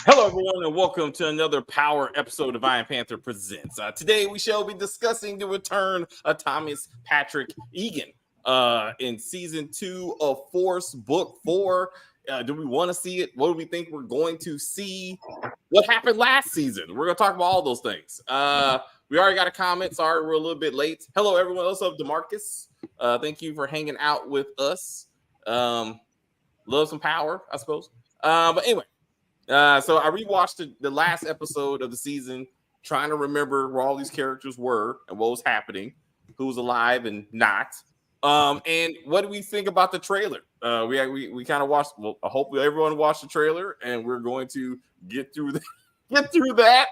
Hello, everyone, and welcome to another Power episode of Iron Panther Presents. Today, we shall be discussing the return of Thomas Patrick Egan in season 2 of Force Book 4. Do we want to see it? What do we think we're going to see? What happened last season? We're going to talk about all those things. We already got a comment. Sorry, we're a little bit late. Hello, everyone. What's up, DeMarcus? Thank you for hanging out with us. Love some power, I suppose. But anyway. So I rewatched the last episode of the season, trying to remember where all these characters were and what was happening, who was alive and not. And what do we think about the trailer? We kind of watched. Well, I hope everyone watched the trailer, and we're going to get through that.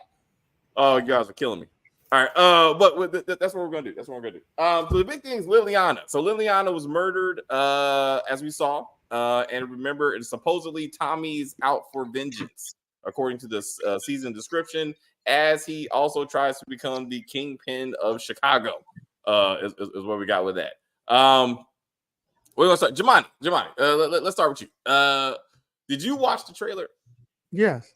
Oh, you guys are killing me. All right, but that's what we're gonna do. That's what we're gonna do. So the big thing is Liliana. So Liliana was murdered, as we saw. And remember, it's supposedly Tommy's out for vengeance, according to this season description, as he also tries to become the kingpin of Chicago, is what we got with that. We're going to start. Jamani, let's start with you. Did you watch the trailer? Yes.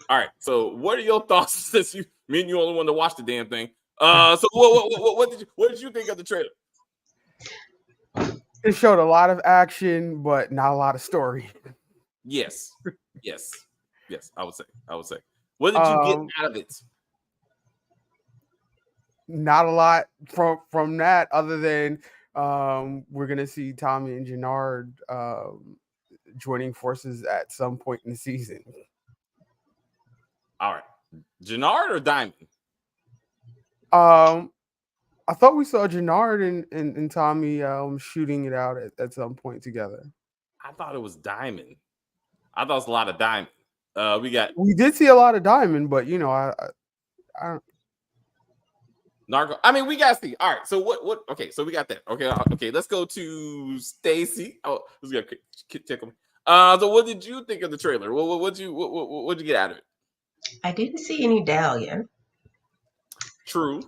All right. So what are your thoughts since me and you only want to watch the damn thing? So what did you think of the trailer? It showed a lot of action, but not a lot of story. Yes, I would say. What did you get out of it? Not a lot from that, other than we're gonna see Tommy and Gennard joining forces at some point in the season. All right, Gennard or Diamond? I thought we saw Gennard and Tommy shooting it out at some point together. I thought it was Diamond. I thought it was a lot of Diamond. We did see a lot of Diamond, but you know, I don't. Narco. I mean, we got to see. All right. So what? Okay. So we got that. Okay. Let's go to Stacy. Oh, this is gonna tickle me. So what did you think of the trailer? What'd you get out of it? I didn't see any Dahlia. True.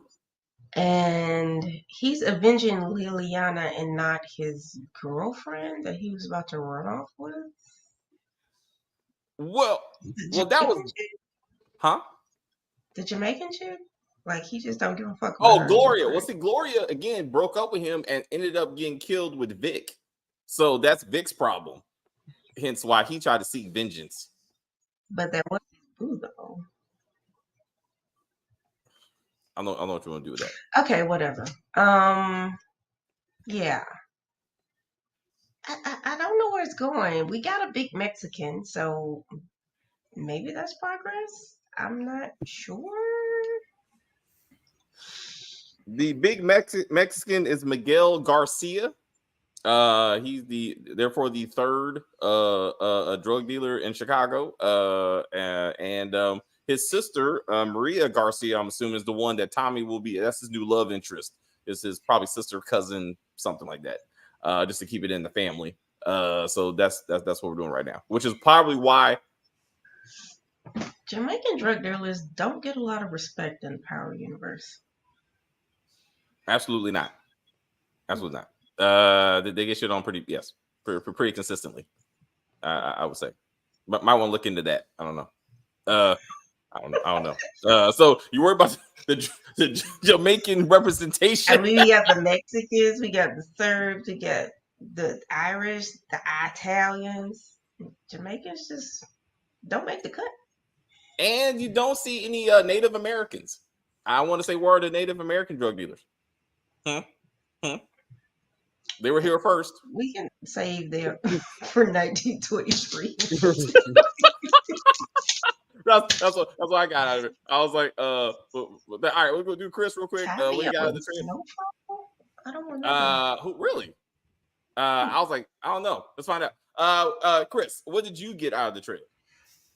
And he's avenging Liliana and not his girlfriend that he was about to run off with. Well, that was, huh? The Jamaican chick? Like, he just don't give a fuck. Oh, Gloria. Well, see, Gloria again broke up with him and ended up getting killed with Vic. So that's Vic's problem. Hence why he tried to seek vengeance. But that wasn't his boo, though. I don't know what you want to do with that. Okay, whatever. Yeah. I don't know where it's going. We got a big Mexican, so maybe that's progress. I'm not sure. The big Mexican is Miguel Garcia. He's therefore the third drug dealer in Chicago. And his sister, Maria Garcia, I'm assuming, is the one that Tommy will be. That's his new love interest. Is his probably sister, cousin, something like that. Just to keep it in the family. So that's what we're doing right now, which is probably why Jamaican drug dealers don't get a lot of respect in the Power universe. Absolutely not. They get shit on pretty consistently. I would say, but might want to look into that. I don't know. I don't know. So you worry about the Jamaican representation? I mean, we got the Mexicans, we got the Serbs, we got the Irish, the Italians. Jamaicans just don't make the cut. And you don't see any Native Americans. I want to say where are the Native American drug dealers? They were here first. We can save them for 1923. That's what I got out of it. I was like, all right, we're gonna do Chris real quick. What you got out of the trailer? I don't remember. Who really? I was like, I don't know. Let's find out. Chris, what did you get out of the trailer?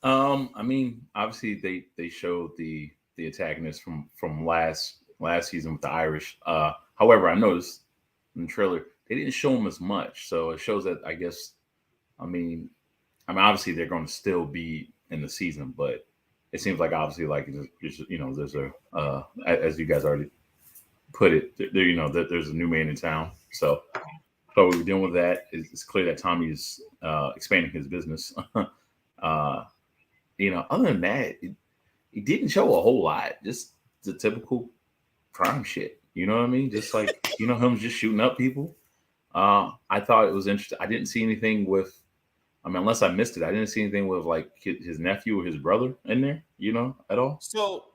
I mean, obviously they showed the antagonist from last season with the Irish. However, I noticed in the trailer they didn't show him as much, so it shows that I mean, obviously they're going to still be in the season, but it seems like obviously like there's a as you guys already put it, there's a new man in town, so we're dealing with that. It's clear that Tommy is expanding his business. other than that, it didn't show a whole lot. Just the typical crime shit. You know what I mean? Just like him just shooting up people. I thought it was interesting. I didn't see anything with. I mean, unless I missed it, I didn't see anything with like his nephew or his brother in there. At all. So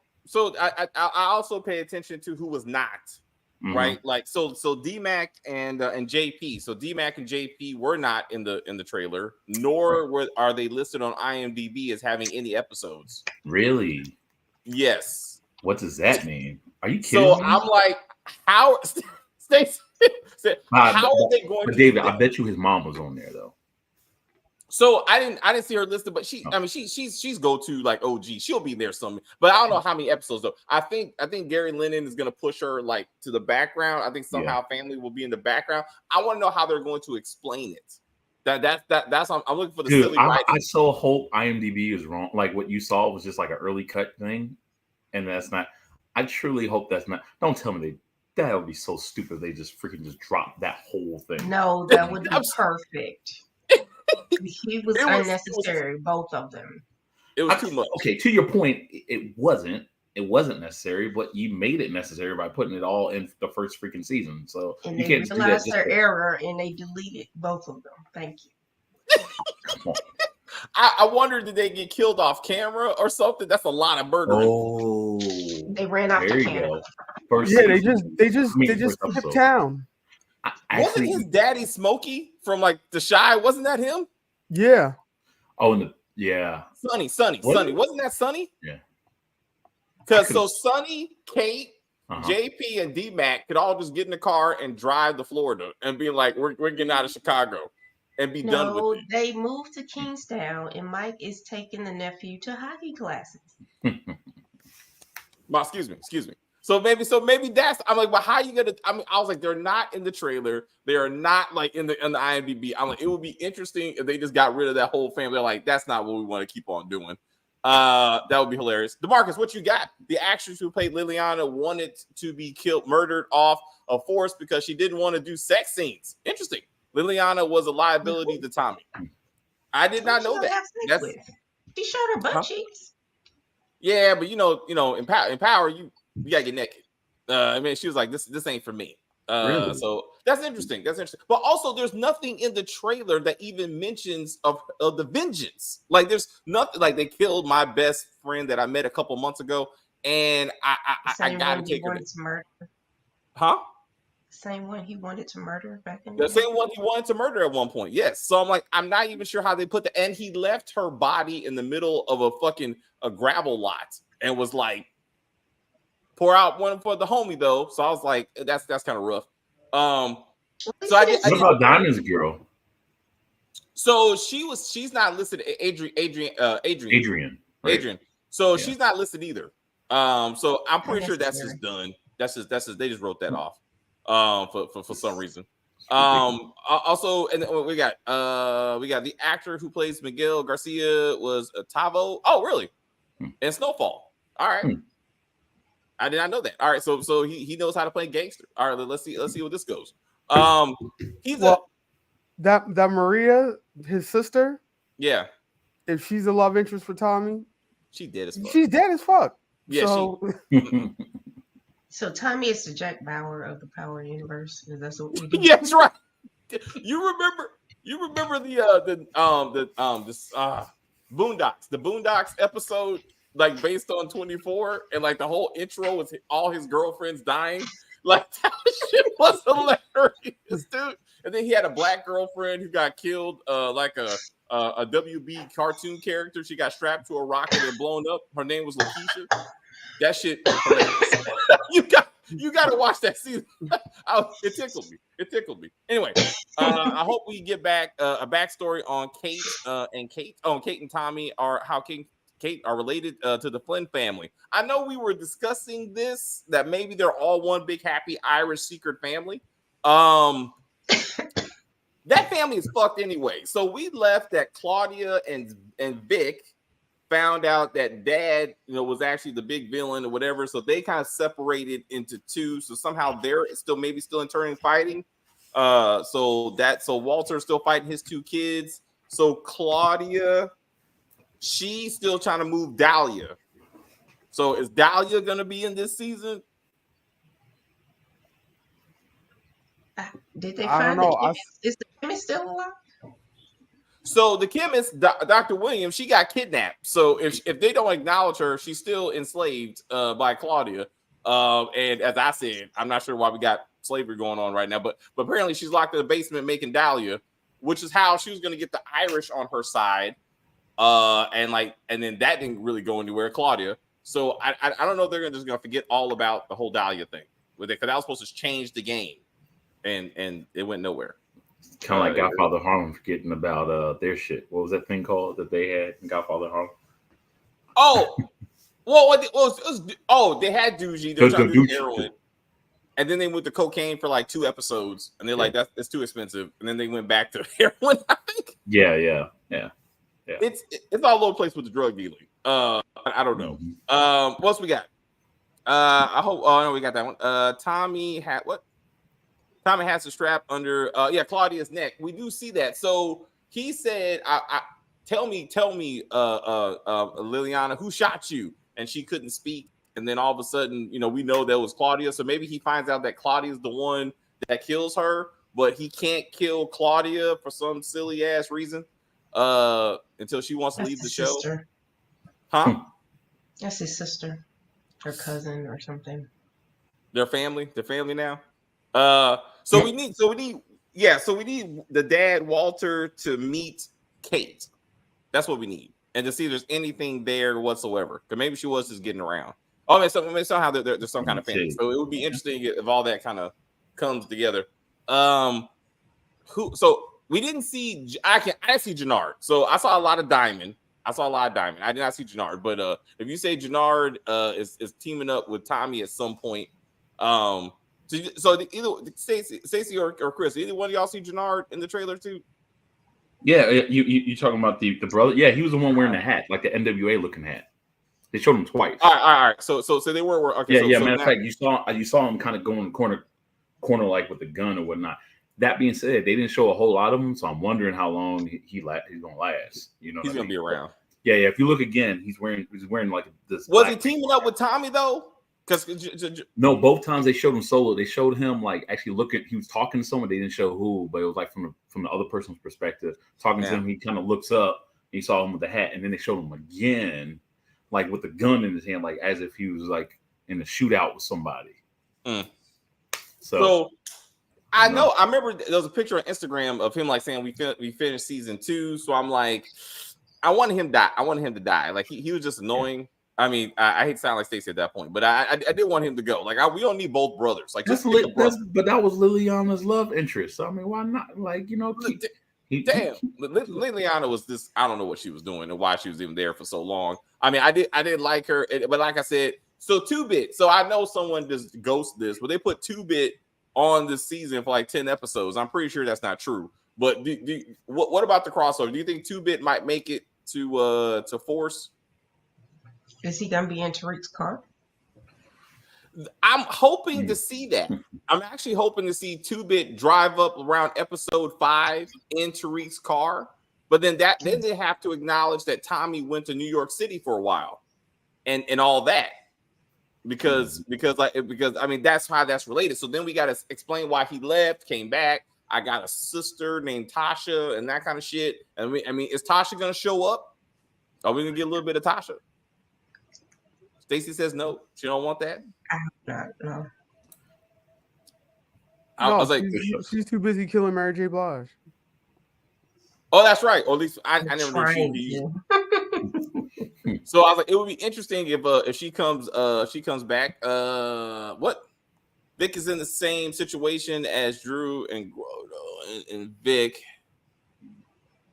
I also pay attention to who was not. Right, like so D-Mac and JP. So D-Mac and JP were not in the trailer, nor are they listed on IMDb as having any episodes. Really? Yes. What does that mean? Are you kidding me? So I'm like, how? How are they going to? David, I bet you his mom was on there though. So I didn't see her listed, but she's go to like OG. She'll be there somewhere, but I don't know how many episodes though. I think Gary Lennon is gonna push her like to the background. I think somehow family will be in the background. I want to know how they're going to explain it. That's I'm looking for the silly writing. I so hope IMDb is wrong. Like what you saw was just like an early cut thing, and that's not. I truly hope that's not. Don't tell me that would be so stupid. They just drop that whole thing. No, that would be perfect. He was unnecessary, both of them. It was too much. Okay, to your point, it wasn't necessary, but you made it necessary by putting it all in the first freaking season. So and you they can't realized their error and they deleted both of them. Thank you. Come on. I wonder, did they get killed off camera or something? That's a lot of murdering. Oh, they ran off the camera. They just skipped town. Wasn't his daddy Smokey from like The Shy? Wasn't that him? Yeah. Oh, yeah. Sonny. Wasn't that Sonny? Yeah. Because so Sonny, Kate, JP, and D-Mac could all just get in the car and drive to Florida and be like, we're getting out of Chicago and be done with it. They moved to Kingstown and Mike is taking the nephew to hockey classes. Excuse me. So maybe that's. I'm like, well, how are you gonna? I mean, I was like, they're not in the trailer. They are not like in the IMDb. I'm like, it would be interesting if they just got rid of that whole family. They're like, that's not what we want to keep on doing. That would be hilarious. DeMarcus, what you got? The actress who played Liliana wanted to be murdered off a force because she didn't want to do sex scenes. Interesting. Liliana was a liability to Tommy. I did not know that. She showed her butt cheeks. Yeah, but in Power, you gotta get naked. I mean, she was like, "This ain't for me." Really? So that's interesting. But also, there's nothing in the trailer that even mentions of the vengeance. Like, there's nothing. Like, they killed my best friend that I met a couple months ago, and I gotta take her. To murder. Huh? Same one he wanted to murder back in the same one he wanted to murder at one point. Yes. So I'm like, I'm not even sure how they put that. And he left her body in the middle of a gravel lot and was like, pour out one for the homie though. So I was like, that's kind of rough. So I did. What about Diamond's girl? So she's not listed. Adrian. Right. So she's not listed either. So I'm pretty sure that's just done. That's just they just wrote that off. For some reason. Also, and we got the actor who plays Miguel Garcia was Tavo. Oh, really? And Snowfall. All right. I did not know that. All right, so he knows how to play gangster. All right, let's see what this goes. That Maria, his sister. Yeah. If she's a love interest for Tommy, she's dead as fuck. She's dead as fuck. Yeah. So, so Tommy is the Jack Bauer of the Power universe. That's what we do. Yeah, that's right. You remember the Boondocks, the Boondocks episode, like based on 24, and like the whole intro was all his girlfriends dying. Like that shit was hilarious, dude. And then he had a black girlfriend who got killed, like a WB cartoon character. She got strapped to a rocket and blown up. Her name was Lakeisha. That shit hilarious. You got to watch that season. It tickled me. Anyway, I hope we get back a backstory on Kate and Kate. Kate and Tommy how Kate are related to the Flynn family. I know we were discussing this, that maybe they're all one big happy Irish secret family. That family is fucked anyway. So we left that Claudia and Vic found out that Dad, was actually the big villain or whatever. So they kind of separated into two. So somehow they're still in turning fighting. So Walter's still fighting his two kids. So Claudia she's still trying to move Dahlia. So is Dahlia going to be in this season? Did they I don't find know. is the chemist still alive? So the chemist, Dr. Williams, she got kidnapped. So if they don't acknowledge her, she's still enslaved by Claudia. And as I said, I'm not sure why we got slavery going on right now, but apparently she's locked in the basement making Dahlia, which is how she was going to get the Irish on her side. And then that didn't really go anywhere, Claudia. So I don't know if they're just going to forget all about the whole Dahlia thing with it, because that was supposed to change the game, and it went nowhere. Kind of like Godfather Harlem forgetting about their shit. What was that thing called that they had in Godfather Harlem? Oh, well, they had Doogie. They were trying to do heroin, and then they went to cocaine for like 2 episodes, and they're like, that's too expensive, and then they went back to heroin. I think. Yeah. It's all over the place with the drug dealing. I don't know. What else we got? I hope. Oh no, we got that one. Tommy had what? Tommy has a strap under Claudia's neck. We do see that. So he said, tell me, Liliana, who shot you? And she couldn't speak. And then all of a sudden, we know that was Claudia. So maybe he finds out that Claudia is the one that kills her, but he can't kill Claudia for some silly ass reason until she wants to leave the show. Sister. Huh? That's his sister, her cousin or something. They're family. They're family now. So we need the dad Walter to meet Kate. That's what we need, and to see if there's anything there whatsoever. Because maybe she was just getting around. Oh, somehow there's some kind of family. So it would be interesting if all that kind of comes together. So we didn't see. I see Jannard. So I saw a lot of Diamond. I did not see Jannard. But if you say Jannard is teaming up with Tommy at some point, So either Stacey or Chris, either one of y'all see Jannard in the trailer too? Yeah, you talking about the brother? Yeah, he was the one wearing the hat, like the NWA looking hat. They showed him twice. All right. So they were okay. Yeah. Matter of fact, you saw him kind of going corner like with the gun or whatnot. That being said, they didn't show a whole lot of him, so I'm wondering how long he's gonna last. He's gonna be around. Yeah. If you look again, he's wearing like this. Was he teaming up with Tommy though? Because no, both times they showed him solo. They showed him like actually he was talking to someone. They didn't show who, but it was like from the other person's perspective. Talking to him, he kind of looks up. And he saw him with the hat, and then they showed him again, like with the gun in his hand, like as if he was like in a shootout with somebody. So I know. I remember there was a picture on Instagram of him like saying we finished season 2. So I'm like, I wanted him to die. Like he was just annoying. I mean, I hate to sound like Stacey at that point, but I did want him to go. Like, we don't need both brothers. Like, but that was Liliana's love interest. So, I mean, why not? Like, Liliana was this. I don't know what she was doing and why she was even there for so long. I mean, I didn't like her, but like I said, so 2-Bit. So I know someone just ghosted this, but they put 2-Bit on this season for like 10 episodes. I'm pretty sure that's not true. But what about the crossover? Do you think 2-Bit might make it to Force? Is he gonna be in Tariq's car? I'm hoping to see that. I'm actually hoping to see 2-Bit drive up around episode 5 in Tariq's car. But then they have to acknowledge that Tommy went to New York City for a while, and all that because I mean that's how that's related. So then we got to explain why he left, came back. I got a sister named Tasha and that kind of shit. I mean, is Tasha gonna show up? Are we gonna get a little bit of Tasha? Stacey says no. She don't want that. No. I was like, she's too busy killing Mary J. Blige. Oh, that's right. Or at least I never knew she. So I was like, it would be interesting if she comes back. What? Vic is in the same situation as Drew and Gordo and Vic.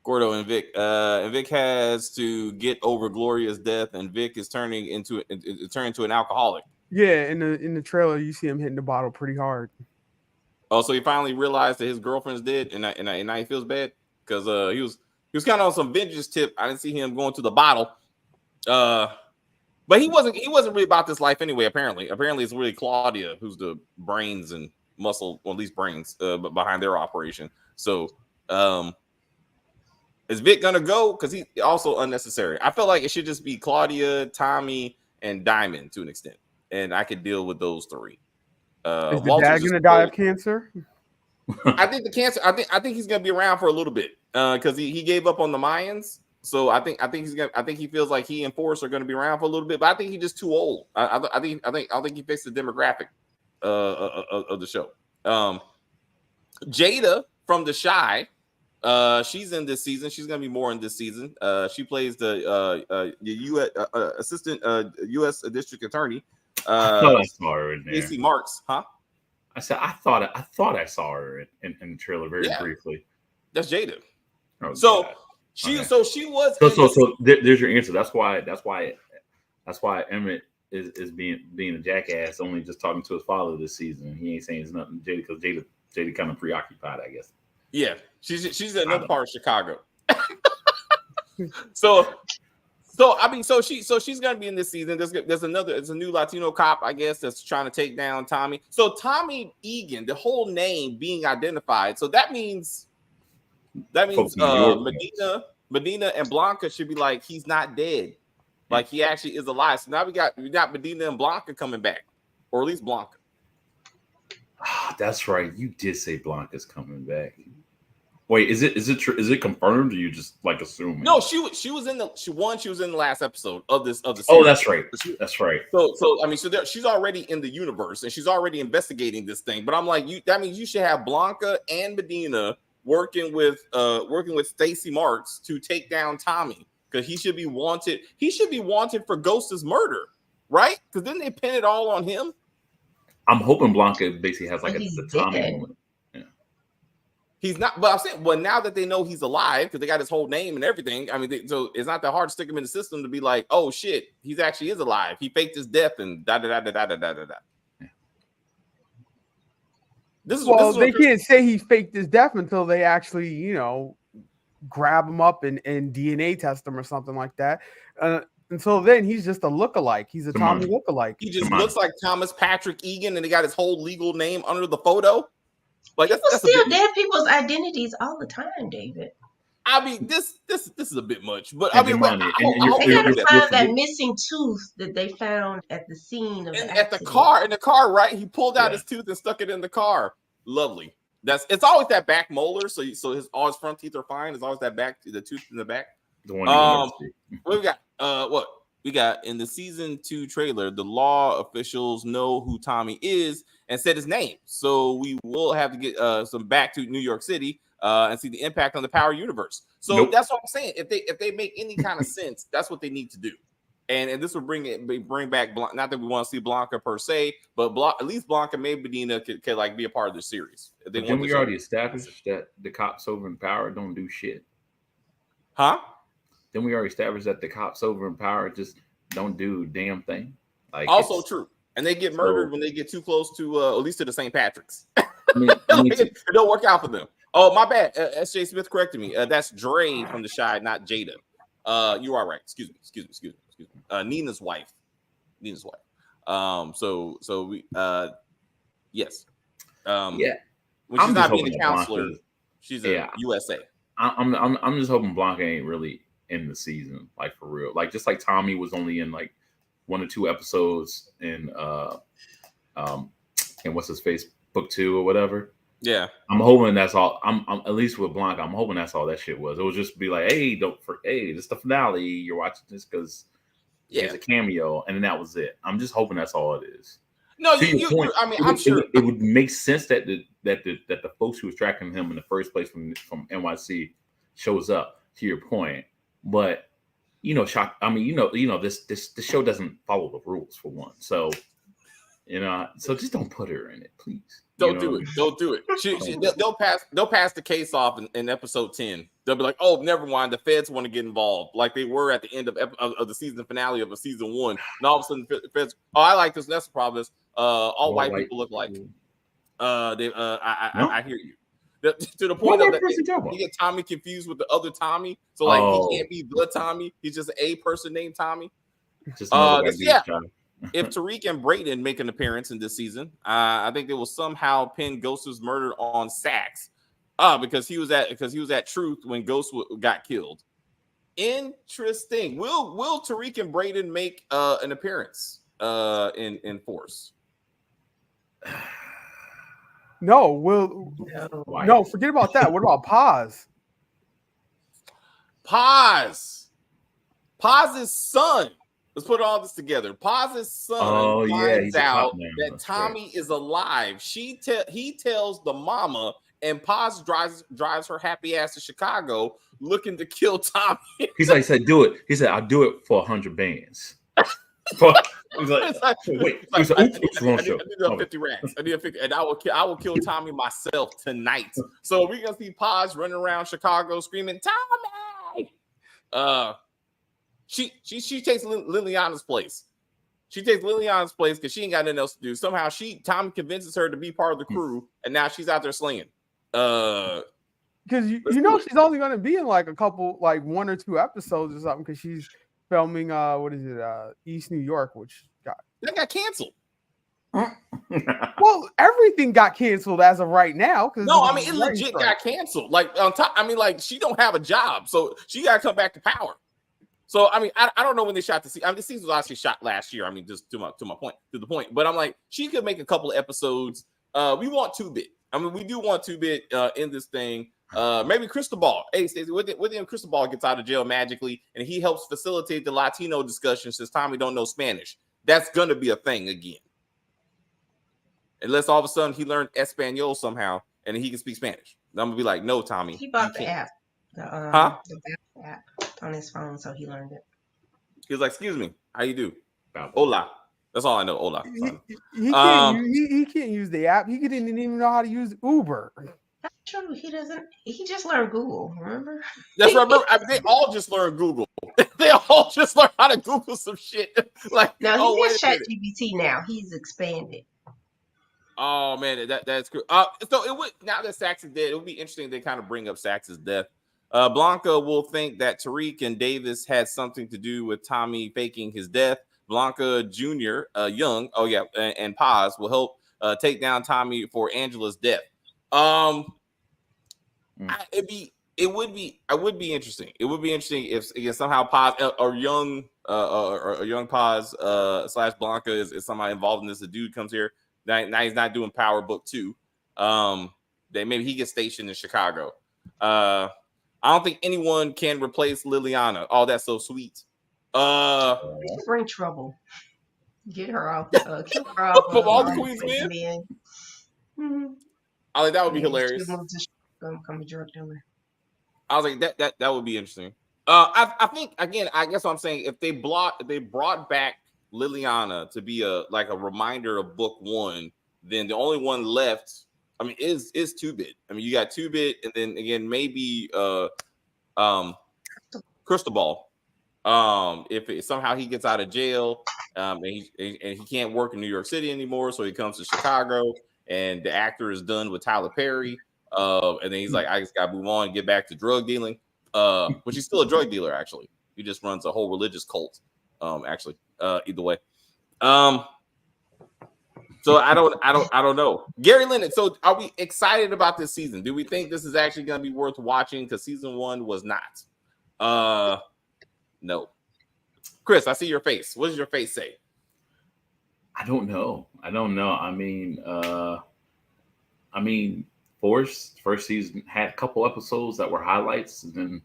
Gordo and Vic. And Vic has to get over Gloria's death, and Vic is turning into an alcoholic. Yeah, in the trailer, you see him hitting the bottle pretty hard. Oh, so he finally realized that his girlfriend's dead, and now he feels bad because he was kind of on some vengeance tip. I didn't see him going to the bottle, but he wasn't really about this life anyway. Apparently it's really Claudia who's the brains and muscle, or at least brains, behind their operation. So, Is Vic gonna go? Because he's also unnecessary. I feel like it should just be Claudia, Tommy, and Diamond to an extent, and I could deal with those three. Is the Walter's dad just gonna die old. of cancer? I think the cancer. I think he's gonna be around for a little bit because he gave up on the Mayans. So I think he's gonna. I think he feels like he and Forrest are gonna be around for a little bit. But I think he's just too old. I think he fits the demographic of the show. Jada from The Shy. She's in this season. She's gonna be more in this season. She plays the U.S. Assistant U.S. District Attorney. I thought I saw her in there. Stacey Marks, huh? I said I thought I saw her in the trailer very briefly. That's Jada. Oh, so God. she Okay. so she was so there's your answer. That's why Emmett is being a jackass, only just talking to his father this season. He ain't saying nothing to Jada because Jada kind of preoccupied, I guess. Yeah, she's in another part of Chicago. so she's gonna be in this season. There's a new Latino cop, I guess, that's trying to take down Tommy. So Tommy Egan, the whole name being identified. So that means Medina and Blanca should be like, he's not dead, like he actually is alive. So now we got Medina and Blanca coming back, or at least Blanca. That's right. You did say Blanca's coming back. Wait, is it true? Is it confirmed? Or you just like assuming? No, she was in the last episode of the series. Oh, that's right. That's right. So I mean, she's already in the universe and she's already investigating this thing. But I'm like, that means you should have Blanca and Medina working with Stacey Marks to take down Tommy, because he should be wanted. He should be wanted for Ghost's murder, right? Because didn't they pin it all on him? I'm hoping Blanca basically has like He's a Tommy dead. moment. He's not, but I'm saying, well, now that they know he's alive, because they got his whole name and everything. I mean, so it's not that hard to stick him in the system to be like, oh shit, he's actually is alive. He faked his death and da da da da da da da da. They can't say he faked his death until they actually, grab him up and DNA test him or something like that. Until then, he's just a lookalike. He's a Tommy lookalike. He just looks like Thomas Patrick Egan, and they got his whole legal name under the photo. Like People steal dead people's identities all the time, David. I mean, this is a bit much, but And I mean, they got to find that missing tooth that they found at the scene of the accident. In the car, right? He pulled out his tooth and stuck it in the car. Lovely. It's always that back molar, so all his front teeth are fine. It's always the tooth in the back. The one what we got? What we got in the season 2 trailer? The law officials know who Tommy is and said his name. So we will have to get some back to New York City and see the impact on the Power universe. So that's what I'm saying. If they make any kind of sense, that's what they need to do. And this will bring back not that we want to see Blanca per se, but at least Blanca, maybe Medina could like be a part of the series. Then we already established that the cops over in Power don't do shit. Huh? Then we already established that the cops over in Power just don't do a damn thing. Like, also true. And they get murdered when they get too close to at least to the St. Patrick's. It don't work out for them. Oh, my bad. S.J. Smith corrected me. That's Dre from The Shy, not Jada. You are right. Excuse me. Nina's wife. So we yes. When she's not being a counselor, she's a USA. I'm just hoping Blanca ain't really in the season, like for real. Like just like Tommy was only in like 1 or 2 episodes in what's his face, book 2 or whatever. Yeah, I'm hoping that's all. I'm at least with Blanca. I'm hoping that's all that shit was. It was just be like, hey, this is the finale. You're watching this because it's a cameo, and then that was it. I'm just hoping that's all it is. No, I'm sure it would make sense that the folks who was tracking him in the first place from NYC shows up. To your point, but shock. I mean, this show doesn't follow the rules for one. So so just don't put her in it, please. Don't do it. They'll pass the case off in episode 10. They'll be like, oh, never mind. The feds want to get involved, like they were at the end of the season finale of a season 1. And all of a sudden, the feds. Oh, I like this. That's the problem. All white people look like. I hear you. To the point that you get Tommy confused with the other Tommy. So like he can't be the Tommy. He's just a person named Tommy. If Tariq and Brayden make an appearance in this season, I think they will somehow pin Ghost's murder on Sax. because he was at Truth when Ghost got killed. Interesting. Will Tariq and Braden make an appearance in Force? No, no, forget about that. What about Paz? Paz's son. Let's put all this together. Paz's son finds out that Tommy is alive. He tells the mama, and Paz drives her happy ass to Chicago looking to kill Tommy. He said, do it. He said, I'll do it for 100 bands. He's like, wait, I need 50 racks. I need 50, and I will kill Tommy myself tonight. So we're gonna see Paz running around Chicago screaming, Tommy. She takes Liliana's place. She takes Liliana's place because she ain't got nothing else to do. Somehow Tommy convinces her to be part of the crew, and now she's out there slinging. Because you know she's only going to be in like a couple, like 1 or 2 episodes or something, because she's filming East New York, which got canceled. Well, everything got canceled as of right now. No, I mean it legit got canceled. Like on top, I mean, like she don't have a job, so she got to come back to Power. So I mean, I don't know when they shot the season. I mean, the season was actually shot last year. I mean, just to the point. But I'm like, she could make a couple of episodes. We want 2-bit. I mean, we do want 2-bit in this thing. Maybe Cristobal. Hey, Stacey, with him, Cristobal gets out of jail magically, and he helps facilitate the Latino discussion since Tommy don't know Spanish. That's gonna be a thing again. Unless all of a sudden he learned Espanol somehow and he can speak Spanish. I'm gonna be like, no, Tommy. He bought the app, the app on his phone, so he learned it. He was like, "Excuse me, how you do? Hola." That's all I know. Hola. He can't use the app. He didn't even know how to use Uber. That's true. He doesn't. He just learned Google. Remember? That's right. They all just learned Google. They all just learned how to Google some shit. Like, no, he has ChatGPT now. He's expanded. Oh man, that's cool. So it would, now that Sax is dead, it would be interesting if they kind of bring up Sax's death. Blanca will think that Tariq and Davis had something to do with Tommy faking his death. Blanca Jr., Young, and Paz will help take down Tommy for Angela's death. It would be interesting. It would be interesting if somehow Paz or Young Paz / Blanca is somehow involved in this. The dude comes here. Now he's not doing Power Book 2. That maybe he gets stationed in Chicago. I don't think anyone can replace Liliana. Oh, that's so sweet. Bring trouble. Get her off. Kill her off. From all the Queen's men. Mm-hmm. I like that would be hilarious. Become a drug dealer. I was like that would be interesting. I think again, I guess what I'm saying, if they brought back Liliana to be a reminder of Book 1, then the only one left, I mean, is 2-bit. I mean, you got 2-bit, and then again maybe Cristobal. If somehow he gets out of jail, and he can't work in New York City anymore, so he comes to Chicago, and the actor is done with Tyler Perry, and then he's like, I just gotta move on and get back to drug dealing. Which he's still a drug dealer, actually. He just runs a whole religious cult. Either way. So I don't know. Gary Lennon. So are we excited about this season? Do we think this is actually going to be worth watching? Because season 1 was not. No. Chris, I see your face. What does your face say? I don't know. I mean, Force first season had a couple episodes that were highlights, and then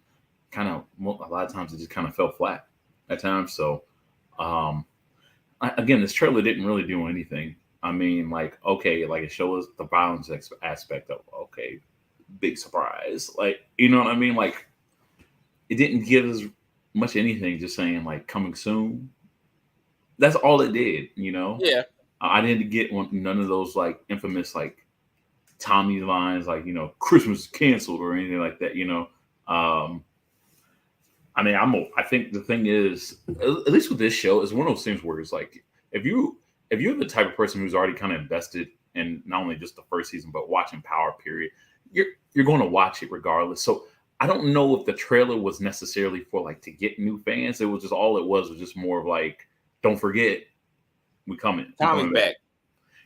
kind of a lot of times it just kind of fell flat at times. So, again, this trailer didn't really do anything. I mean, it shows the violence aspect of, big surprise. You know what I mean? It didn't give us much anything, just saying, coming soon. That's all it did, you know? Yeah. I didn't get none of those, infamous, Tommy lines, Christmas is canceled or anything like that, you know? I think the thing is, at least with this show, it's one of those things where it's if you're the type of person who's already kind of invested in not only just the first season but watching Power, period, you're going to watch it regardless. So I don't know if the trailer was necessarily for to get new fans. It was just was just more of don't forget, we coming. Tommy's back.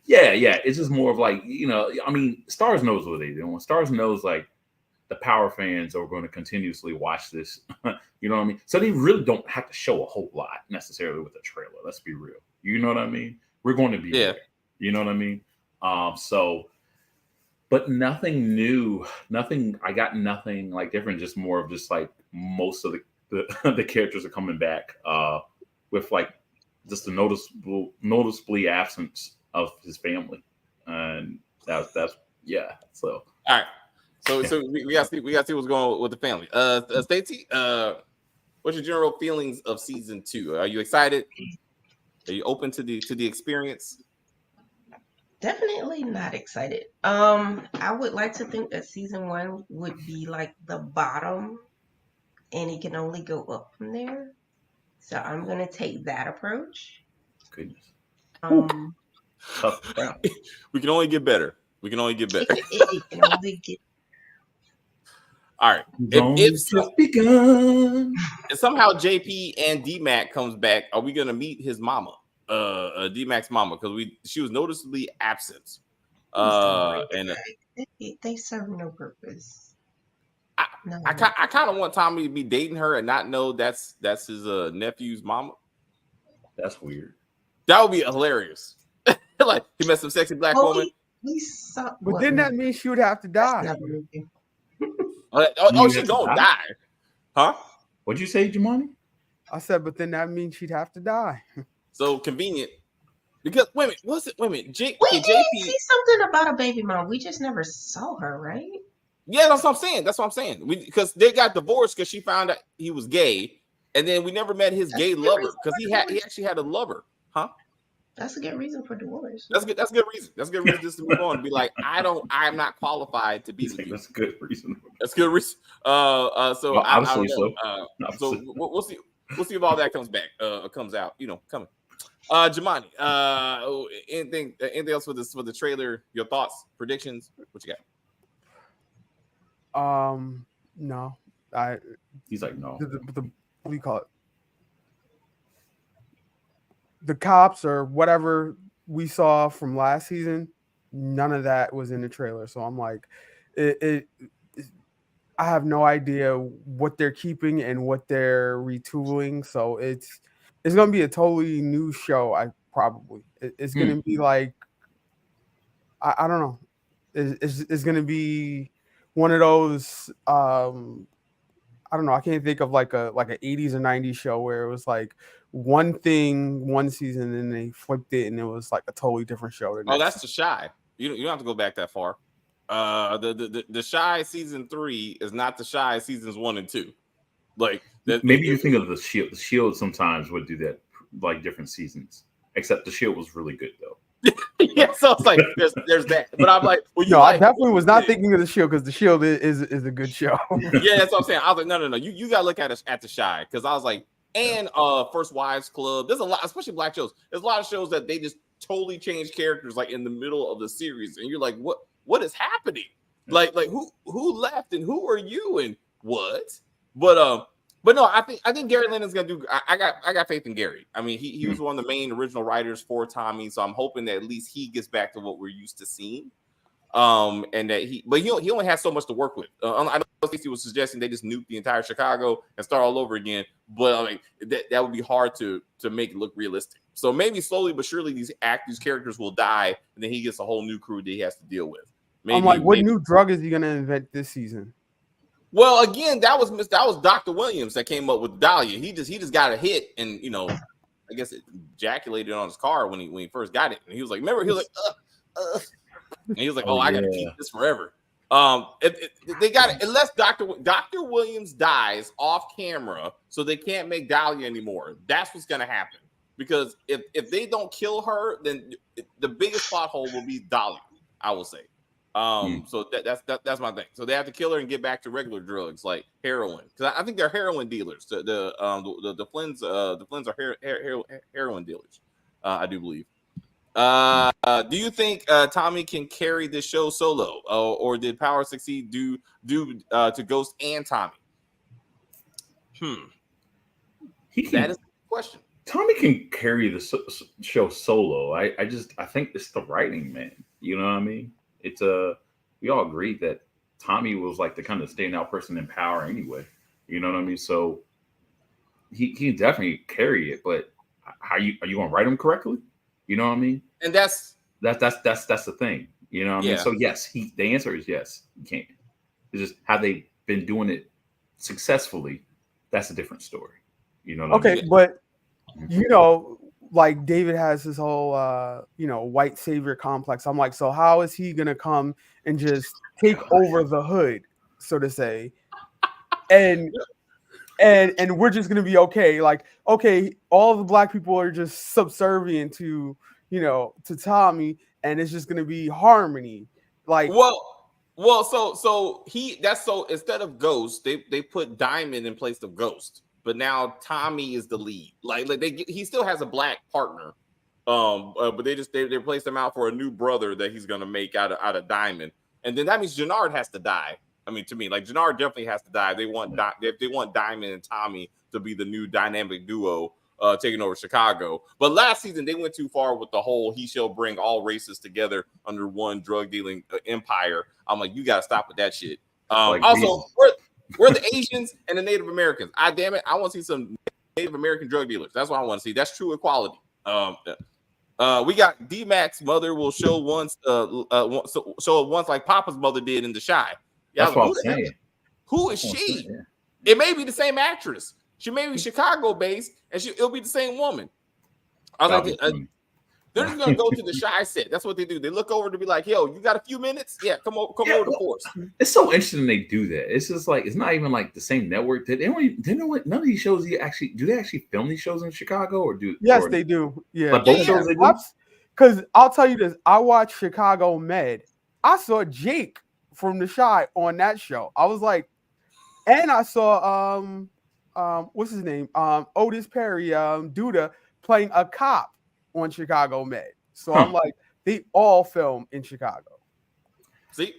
Yeah. It's just more of STARZ knows what they're doing. STARZ knows the Power fans are going to continuously watch this. You know what I mean? So they really don't have to show a whole lot necessarily with the trailer. Let's be real. You know what I mean? We're going to be there. You know what I mean? But nothing new, nothing. I got nothing like different. Just more of just like most of the characters are coming back with like just a noticeably absence of his family, and that's yeah. So all right, so we got to see what's going on with the family. Stacey, what's your general feelings of season 2? Are you excited? Are you open to the experience? Definitely not excited. I would like to think that season 1 would be like the bottom, and it can only go up from there. So I'm gonna take that approach. Goodness. Tough crap. We can only get better. We can only get better. It can only get. All right. If somehow JP and DMAC comes back, are we gonna meet his mama? DMAC's mama, because she was noticeably absent. And they serve no purpose. I kind of want Tommy to be dating her and not know that's his nephew's mama. That's weird. That would be hilarious. Like he met some sexy black woman. But then that means she would have to die. She's gonna die. Huh? What'd you say, Jamani? I said, but then that means she'd have to die. So convenient. Because wait a minute. JP see something about a baby mom. We just never saw her, right? Yeah, that's what I'm saying. Because they got divorced because she found out he was gay, and then we never met his gay lover because he actually had a lover, huh? That's a good reason for divorce. That's good reason. That's a good reason just to move on and be like, I'm not qualified to be with you. That's a good reason. That's good reason. So obviously so we'll see. We'll see if all that comes out. Coming. Jamani, anything else for the trailer? Your thoughts, predictions? What you got? No. He's like, no. What do you call it? The cops or whatever we saw from last season, none of that was in the trailer. So I'm like, I have no idea what they're keeping and what they're retooling. So it's going to be a totally new show. It's going to be like, I don't know. It's going to be one of those, I don't know. I can't think of like an 80s or 90s show where it was like one thing one season and they flipped it and it was like a totally different show. That's The Shy. You don't have to go back that far. The Shy season 3 is not The Shy seasons 1 and 2. Like maybe you think of The Shield. The Shield sometimes would do that, like different seasons. Except The Shield was really good though. Yeah, so it's like there's that. But I'm like, I definitely was not thinking of The Shield because The Shield is a good show. Yeah, that's what I'm saying. I was like, no. You gotta look at The Shy because I was like, and First Wives Club. There's a lot, especially black shows. There's a lot of shows that they just totally change characters like in the middle of the series, and you're like, what is happening? Like who left and who are you and what? But no, I think Gary Landon's gonna do. I got faith in Gary. I mean, he was one of the main original writers for Tommy, so I'm hoping that at least he gets back to what we're used to seeing. And that he only has so much to work with. I know Stacey was suggesting they just nuke the entire Chicago and start all over again, but I mean that would be hard to make it look realistic. So maybe slowly but surely these characters will die, and then he gets a whole new crew that he has to deal with. I'm like, what new drug is he gonna invent this season? Well, again, that was Dr. Williams that came up with Dahlia. He just got a hit, and I guess it ejaculated on his car when he first got it, and he was like, remember, he was like, and he was like, I gotta keep this forever. They got it unless Dr. Williams dies off camera, so they can't make Dahlia anymore. That's what's gonna happen, because if they don't kill her, then the biggest plot hole will be Dahlia, I will say. So that's my thing. So they have to kill her and get back to regular drugs like heroin, because I think they're heroin dealers. The Flynns are heroin dealers. I do believe. Do you think Tommy can carry this show solo, or did Power succeed due to Ghost and Tommy? That is the question. Tommy can carry the show solo. I think it's the writing, man. You know what I mean? It's we all agree that Tommy was like the kind of standout person in power anyway. You know what I mean? So he can definitely carry it, but are you gonna write him correctly? You know what I mean? And that's the thing. You know what I mean? Yeah. So yes, the answer is yes. You can't. It's just have they been doing it successfully? That's a different story. You know what I mean? But you know, like David has his whole white savior complex. I'm like, so how is he gonna come and just take over the hood, so to say, and we're just gonna be okay? Like, okay, all the black people are just subservient to Tommy, and it's just gonna be harmony. Like, well, so instead of Ghost, they put Diamond in place of Ghost, but now Tommy is the lead. Like he still has a black partner, but they replaced him out for a new brother that he's gonna make out of Diamond, and then that means Jannard has to die. I mean, to me, like Jannard definitely has to die. They want Diamond and Tommy to be the new dynamic duo taking over Chicago. But last season they went too far with the whole he shall bring all races together under one drug dealing empire. I'm like, you got to stop with that shit. Also, we're the Asians and the Native Americans. Damn it, I want to see some Native American drug dealers. That's what I want to see. That's true equality. We got D-Mac's mother will show once like Papa's mother did in The Chi. That's what I'm saying. Who is she? It may be the same actress. She may be Chicago based, and it'll be the same woman. I was like, they're just gonna go to the Chi set. That's what they do. They look over to be like, "Yo, you got a few minutes? Yeah, come over to Force." It's so interesting they do that. It's just like it's not even like the same network. None of these shows do they actually film these shows in Chicago or do? Yes, they do. Yeah, like both shows they do. Because I'll tell you this, I watched Chicago Med. I saw Jake from the Chi on that show. I was like, and I saw what's his name? Otis Perry, Duda playing a cop on Chicago Med. So I'm like, they all film in Chicago. See,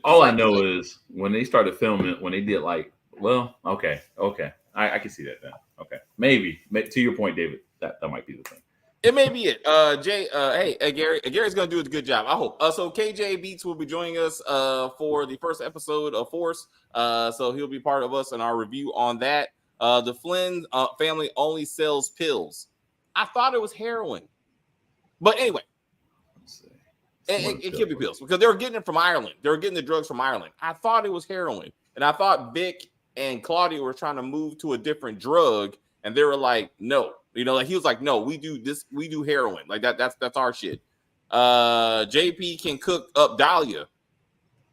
all I know is when they started filming, when they did like, well, okay, I can see that then. Okay, maybe to your point, David, that might be the thing. It may be it. Jay, hey, Gary's gonna do a good job. I hope. So KJ Beats will be joining us for the first episode of Force. So he'll be part of us in our review on that. The Flynn family only sells pills. I thought it was heroin, but anyway, it could be pills because they were getting it from Ireland. They were getting the drugs from Ireland. I thought it was heroin, and I thought Vic and Claudia were trying to move to a different drug, and they were like, no. Like he was like, no, we do this, we do heroin. Like that's our shit. JP can cook up Dahlia.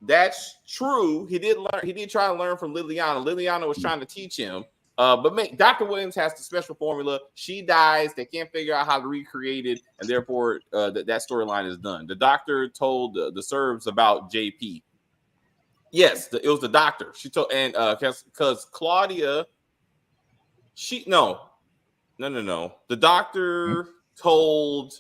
That's true. He did try to learn from Liliana. Liliana was trying to teach him. But Dr. Williams has the special formula. She dies. They can't figure out how to recreate it, and therefore that storyline is done. The doctor told the Serbs about JP. Yes, it was the doctor. She told, and because Claudia, No. The doctor told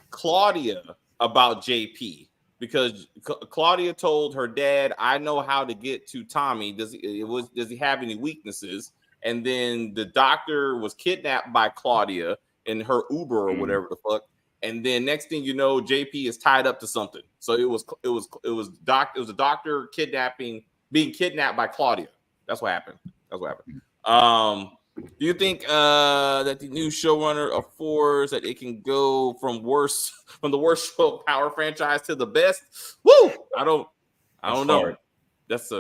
Claudia about JP because Claudia told her dad, "I know how to get to Tommy. Does he have any weaknesses?" And then the doctor was kidnapped by Claudia in her Uber or whatever the fuck. And then next thing you know, JP is tied up to something. So it was a doctor being kidnapped by Claudia. That's what happened. Do you think that the new showrunner of Force that it can go from the worst show power franchise to the best? Woo! I don't know. Hard. That's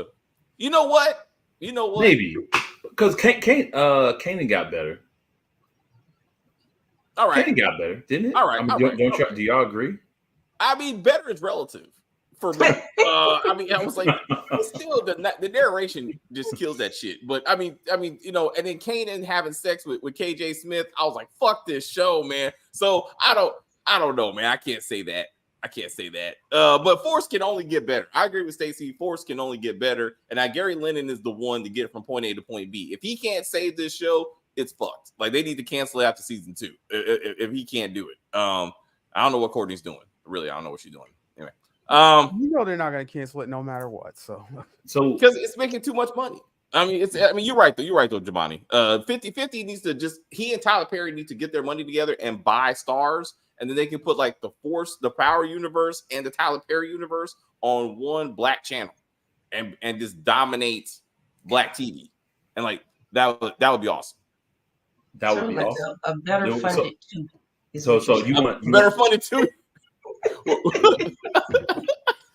you know what? Maybe because Kanan got better. All right, Kanan got better, didn't it? All right. Do y'all agree? I mean, better is relative for me. I was like, but still, the narration just kills that shit. But I mean, and then Kanan having sex with KJ Smith, I was like, fuck this show, man. So I don't know, man. I can't say that. But Force can only get better. I agree with Stacey. Force can only get better. And Gary Lennon is the one to get it from point A to point B. If he can't save this show, it's fucked. Like they need to cancel it after season 2 if he can't do it. I don't know what Courtney's doing. Really, I don't know what she's doing. Anyway, they're not going to cancel it no matter what. So because it's making too much money. You're right though, Jabani. 50-50 needs to he and Tyler Perry need to get their money together and buy STARZ. And then they can put like the Force, the Power universe, and the Tyler Perry universe on one black channel. and just dominate Black TV, and like that would be awesome. That would be like awesome. A better funded too. So you want better funded too.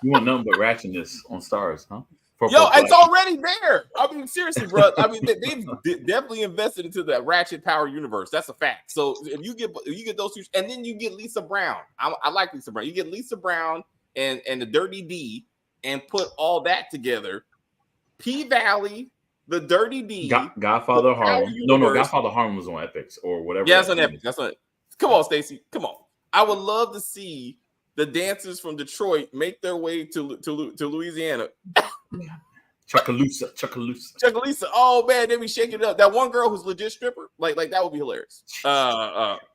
You want nothing but ratchetness on STARZ, huh? It's already there. I mean, seriously, bro. I mean, they've definitely invested into the Ratchet Power universe. That's a fact. So if you get those two, and then you get Lisa Brown. I like Lisa Brown. You get Lisa Brown and the Dirty D, and put all that together. P Valley, the Dirty D, Godfather Harlem. No, Godfather Harlem was on Epix or whatever. Yeah, that's on Epix. That's on. Come on, Stacey. Come on. I would love to see the dancers from Detroit make their way to Louisiana. Chuckaloosa. Oh man, they be shaking it up. That one girl who's legit stripper, like that would be hilarious.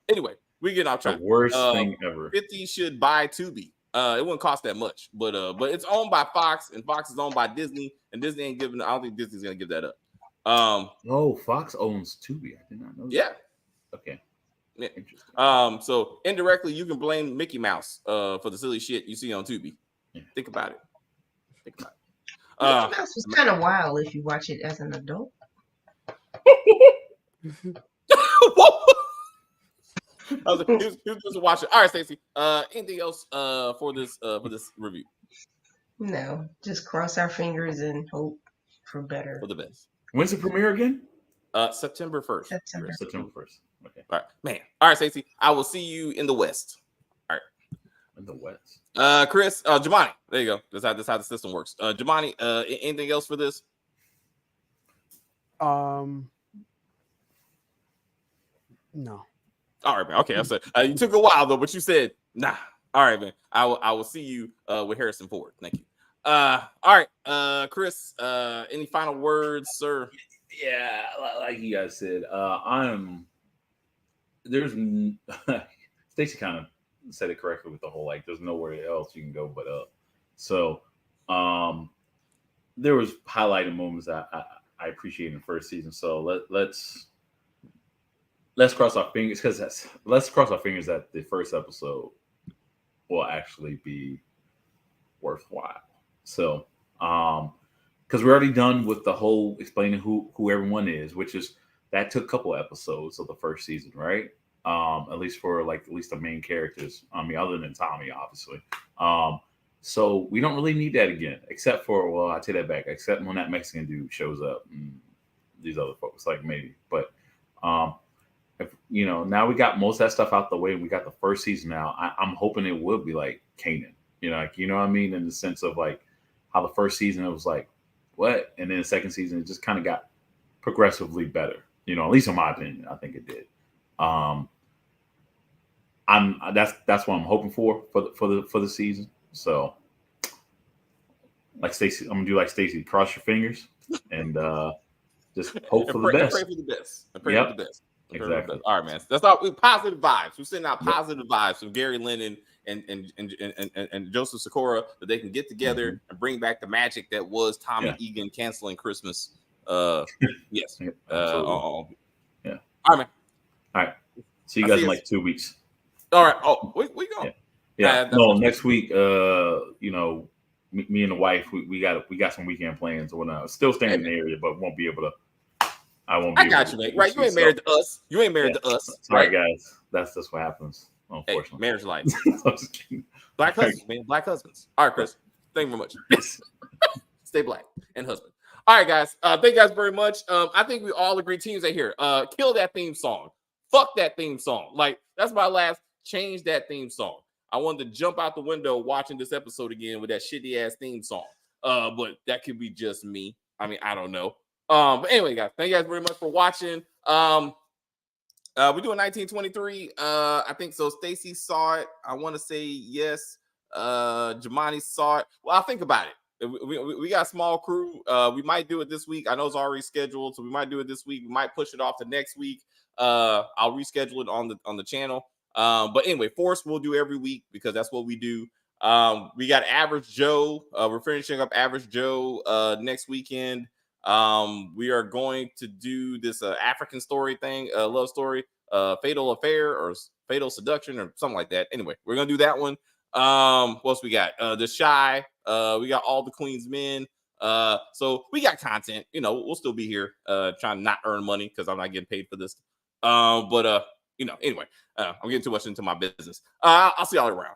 Anyway, we get off track. The worst thing ever. 50 should buy Tubi. It wouldn't cost that much, but it's owned by Fox, and Fox is owned by Disney, and Disney ain't giving. I don't think Disney's gonna give that up. No, Fox owns Tubi. I did not know that. Yeah. Okay. Yeah. Interesting. So indirectly, you can blame Mickey Mouse for the silly shit you see on Tubi. Yeah. Think about it. Mickey Mouse was kind of wild if you watch it as an adult. He was just watching. All right, Stacey. Anything else for this review? No, just cross our fingers and hope for better. For the best. When's the premiere again? September 1st. September 1st. Okay. All right, man. All right, Stacey. I will see you in the West. All right. In the West. Chris, Jamani. There you go. That's how the system works. Jamani, anything else for this? No. All right, man. Okay, I'm sorry. You took a while though, but you said nah. All right, man. I will see you with Harrison Ford. Thank you. All right, Chris. Any final words, sir? Yeah, like you guys said, Stacey kind of said it correctly with the whole like there's nowhere else you can go but up. So there was highlighted moments that I appreciated in the first season. So let's cross our fingers that the first episode will actually be worthwhile. So because we're already done with the whole explaining who everyone is, which is that took a couple of episodes of the first season, right? At least the main characters. I mean, other than Tommy, obviously. So we don't really need that again, except for I take that back, except when that Mexican dude shows up and these other folks, like maybe. But if, now we got most of that stuff out the way, and we got the first season now. I'm hoping it will be like Kanan, what I mean, in the sense of like how the first season it was like what, and then the second season it just kind of got progressively better. At least in my opinion, I think it did. That's what I'm hoping for the season. So, like Stacey, I'm gonna do like Stacey, cross your fingers and just hope for the best. Pray for the best. Pray for the best. Exactly. All right, man. That's all. Positive vibes. We're sending out positive vibes from Gary Lennon and Joseph Sikora that they can get together and bring back the magic that was Tommy Egan canceling Christmas. Yes. Yeah. All right, man. All right. See you guys in like 2 weeks. All right. Oh, we go. Yeah. No, next week. Me and the wife, we got some weekend plans or whatnot. Still staying in the area, but won't be able to. I got you, mate. Right? You ain't married to us. You ain't married to us. Sorry, guys. That's just what happens. Unfortunately, hey, marriage life. Black husbands, man. Black husbands. All right, Chris. Thank you very much. Yes. Stay black and husband. All right, guys. Thank you guys very much. I think we all agree. Teams are here. Kill that theme song. Fuck that theme song. Like that's my last. Change that theme song. I wanted to jump out the window watching this episode again with that shitty ass theme song. But that could be just me. I mean, I don't know. But anyway, guys, thank you guys very much for watching. We're doing 1923. I think so. Stacey saw it. I want to say yes. Jamani saw it. Well, I'll think about it. We got a small crew. We might do it this week. I know it's already scheduled, so we might do it this week. We might push it off to next week. I'll reschedule it on the channel. But anyway, Force we'll do every week because that's what we do. We got Average Joe. We're finishing up Average Joe next weekend. We are going to do this African story thing, love story, Fatal Affair or Fatal Seduction or something like that. Anyway, we're gonna do that one. What else we got? The Shy. We got All the Queen's Men. So we got content. You know, we'll still be here trying to not earn money because I'm not getting paid for this. But you know, anyway, I'm getting too much into my business. I'll see y'all around.